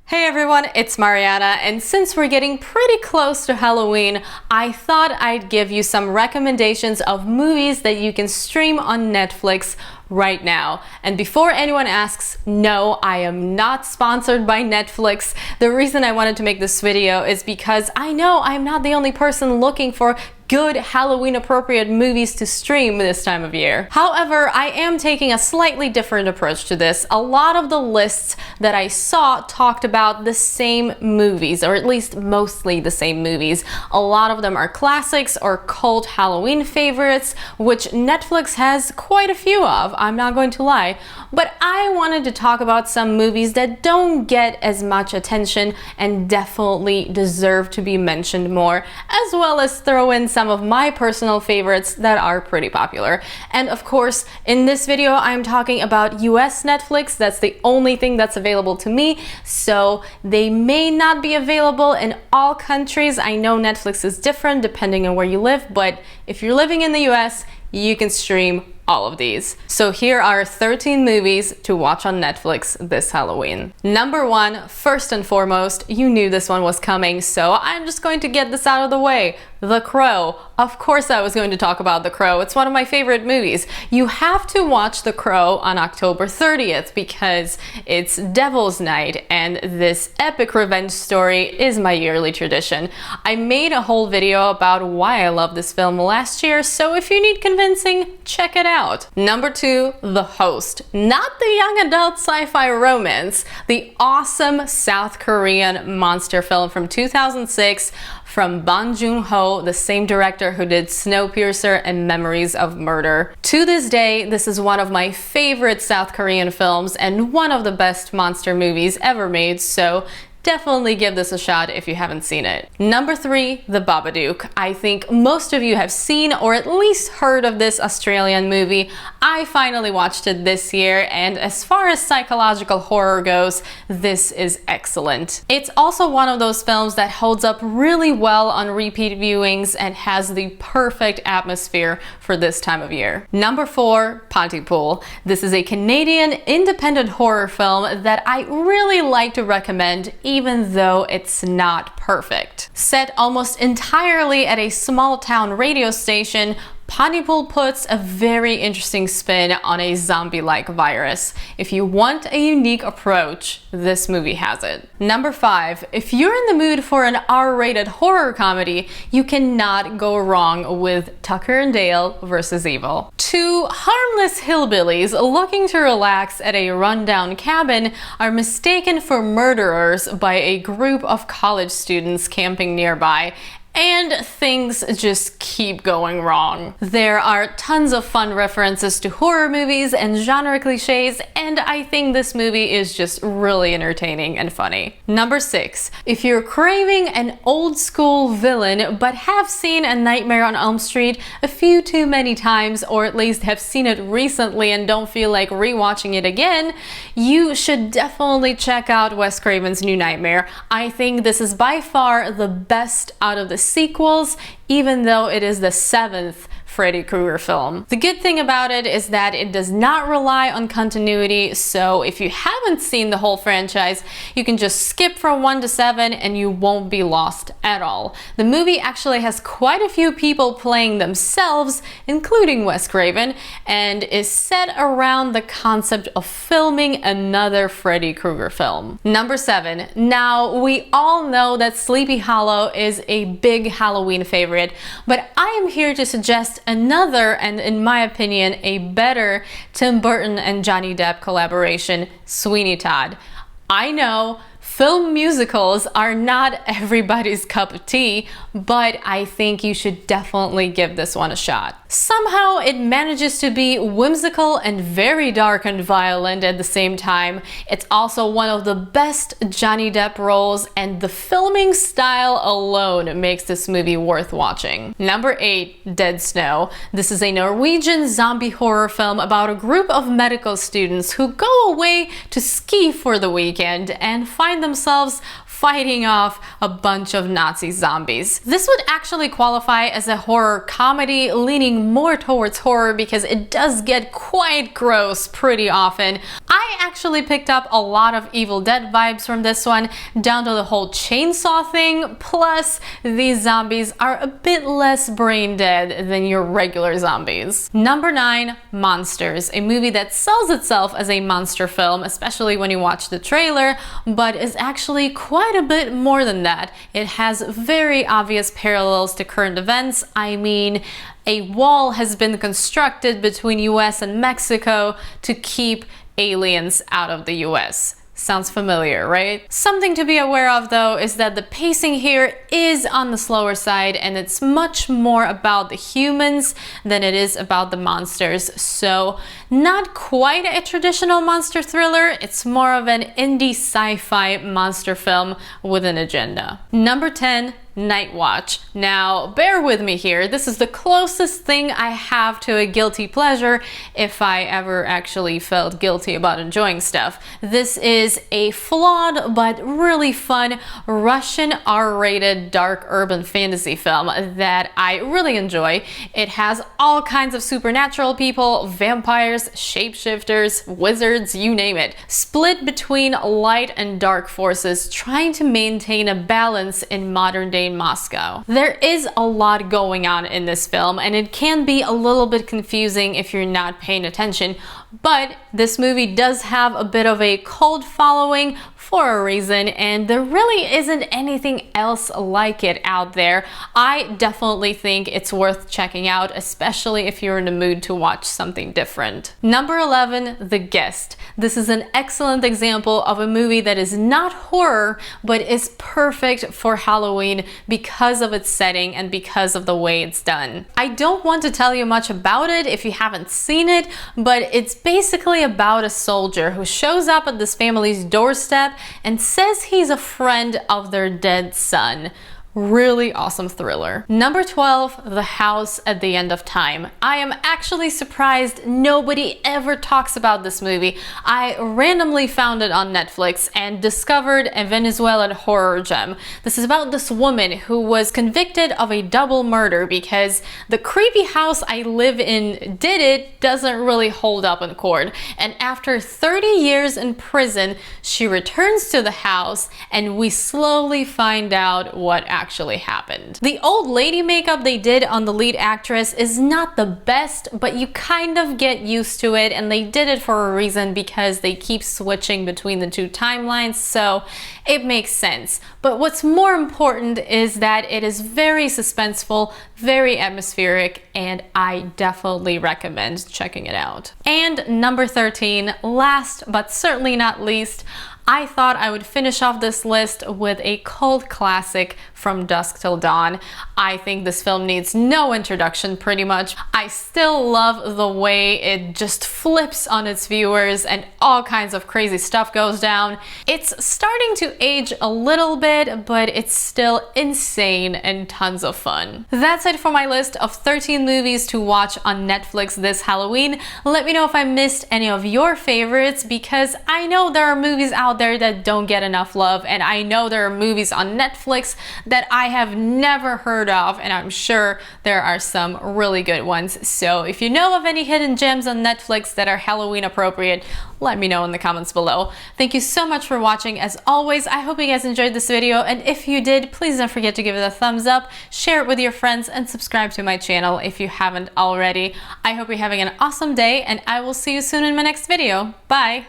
Hey everyone, it's Mariana, and since we're getting pretty close to Halloween, I thought I'd give you some recommendations of movies that you can stream on Netflix right now. And before anyone asks, no, I am not sponsored by Netflix. The reason I wanted to make this video is because I know I'm not the only person looking for good Halloween appropriate movies to stream this time of year. However, I am taking a slightly different approach to this. A lot of the lists that I saw talked about the same movies, or at least mostly the same movies. A lot of them are classics or cult Halloween favorites, which Netflix has quite a few of, I'm not going to lie. But I wanted to talk about some movies that don't get as much attention and definitely deserve to be mentioned more, as well as throw in some of my personal favorites that are pretty popular. And of course, in this video, I'm talking about US Netflix. That's the only thing that's available to me, so they may not be available in all countries. I know Netflix is different depending on where you live, but if you're living in the US, you can stream all of these. So here are 13 movies to watch on Netflix this Halloween. Number 1, first and foremost, you knew this one was coming, so I'm just going to get this out of the way. The Crow. Of course I was going to talk about The Crow. It's one of my favorite movies. You have to watch The Crow on October 30th because it's Devil's Night, and this epic revenge story is my yearly tradition. I made a whole video about why I love this film last year, so if you need convincing, check it out. Number 2, The Host. Not the young adult sci-fi romance, the awesome South Korean monster film from 2006 from Bong Joon-ho, the same director who did Snowpiercer and Memories of Murder. To this day, this is one of my favorite South Korean films and one of the best monster movies ever made, so definitely give this a shot if you haven't seen it. Number 3, The Babadook. I think most of you have seen or at least heard of this Australian movie. I finally watched it this year, and as far as psychological horror goes, this is excellent. It's also one of those films that holds up really well on repeat viewings and has the perfect atmosphere for this time of year. Number 4, Pontypool. This is a Canadian independent horror film that I really like to recommend, even though it's not perfect. Set almost entirely at a small town radio station, Pontypool puts a very interesting spin on a zombie-like virus. If you want a unique approach, this movie has it. Number 5, if you're in the mood for an R-rated horror comedy, you cannot go wrong with Tucker and Dale vs. Evil. Two harmless hillbillies looking to relax at a rundown cabin are mistaken for murderers by a group of college students camping nearby, and things just keep going wrong. There are tons of fun references to horror movies and genre cliches, and I think this movie is just really entertaining and funny. Number 6, if you're craving an old school villain but have seen A Nightmare on Elm Street a few too many times, or at least have seen it recently and don't feel like rewatching it again, you should definitely check out Wes Craven's New Nightmare. I think this is by far the best out of the sequels, even though it is the 7th Freddy Krueger film. The good thing about it is that it does not rely on continuity, so if you haven't seen the whole franchise, you can just skip from 1 to 7 and you won't be lost at all. The movie actually has quite a few people playing themselves, including Wes Craven, and is set around the concept of filming another Freddy Krueger film. Number 7. Now, we all know that Sleepy Hollow is a big Halloween favorite, but I am here to suggest another, and in my opinion, a better Tim Burton and Johnny Depp collaboration, Sweeney Todd. I know film musicals are not everybody's cup of tea, but I think you should definitely give this one a shot. Somehow it manages to be whimsical and very dark and violent at the same time. It's also one of the best Johnny Depp roles, and the filming style alone makes this movie worth watching. Number 8, Dead Snow. This is a Norwegian zombie horror film about a group of medical students who go away to ski for the weekend and find themselves fighting off a bunch of Nazi zombies. This would actually qualify as a horror comedy, leaning more towards horror because it does get quite gross pretty often. I actually picked up a lot of Evil Dead vibes from this one, down to the whole chainsaw thing, plus these zombies are a bit less brain dead than your regular zombies. Number 9, Monsters, a movie that sells itself as a monster film, especially when you watch the trailer, but is actually quite a bit more than that. It has very obvious parallels to current events. I mean, a wall has been constructed between US and Mexico to keep aliens out of the US. Sounds familiar, right? Something to be aware of though is that the pacing here is on the slower side and it's much more about the humans than it is about the monsters. So not quite a traditional monster thriller, it's more of an indie sci-fi monster film with an agenda. Number 10, Night Watch. Now, bear with me here. This is the closest thing I have to a guilty pleasure if I ever actually felt guilty about enjoying stuff. This is a flawed but really fun Russian R-rated dark urban fantasy film that I really enjoy. It has all kinds of supernatural people, vampires, shapeshifters, wizards, you name it, split between light and dark forces, trying to maintain a balance in modern day Moscow. There is a lot going on in this film and it can be a little bit confusing if you're not paying attention, but this movie does have a bit of a cult following for a reason, and there really isn't anything else like it out there. I definitely think it's worth checking out, especially if you're in the mood to watch something different. Number 11, The Guest. This is an excellent example of a movie that is not horror, but is perfect for Halloween because of its setting and because of the way it's done. I don't want to tell you much about it if you haven't seen it, but it's basically about a soldier who shows up at this family's doorstep and says he's a friend of their dead son. Really awesome thriller. Number 12, The House at the End of Time. I am actually surprised nobody ever talks about this movie. I randomly found it on Netflix and discovered a Venezuelan horror gem. This is about this woman who was convicted of a double murder because the creepy house I live in doesn't really hold up in court. And after 30 years in prison, she returns to the house and we slowly find out what actually happened. The old lady makeup they did on the lead actress is not the best, but you kind of get used to it, and they did it for a reason because they keep switching between the two timelines, so it makes sense. But what's more important is that it is very suspenseful, very atmospheric, and I definitely recommend checking it out. And number 13, last but certainly not least, I thought I would finish off this list with a cult classic, From Dusk Till Dawn. I think this film needs no introduction pretty much. I still love the way it just flips on its viewers and all kinds of crazy stuff goes down. It's starting to age a little bit, but it's still insane and tons of fun. That's it for my list of 13 movies to watch on Netflix this Halloween. Let me know if I missed any of your favorites, because I know there are movies out there that don't get enough love, and I know there are movies on Netflix that I have never heard of, and I'm sure there are some really good ones. So if you know of any hidden gems on Netflix that are Halloween appropriate, let me know in the comments below. Thank you so much for watching. As always, I hope you guys enjoyed this video, and if you did, please don't forget to give it a thumbs up, share it with your friends, and subscribe to my channel if you haven't already. I hope you're having an awesome day, and I will see you soon in my next video. Bye!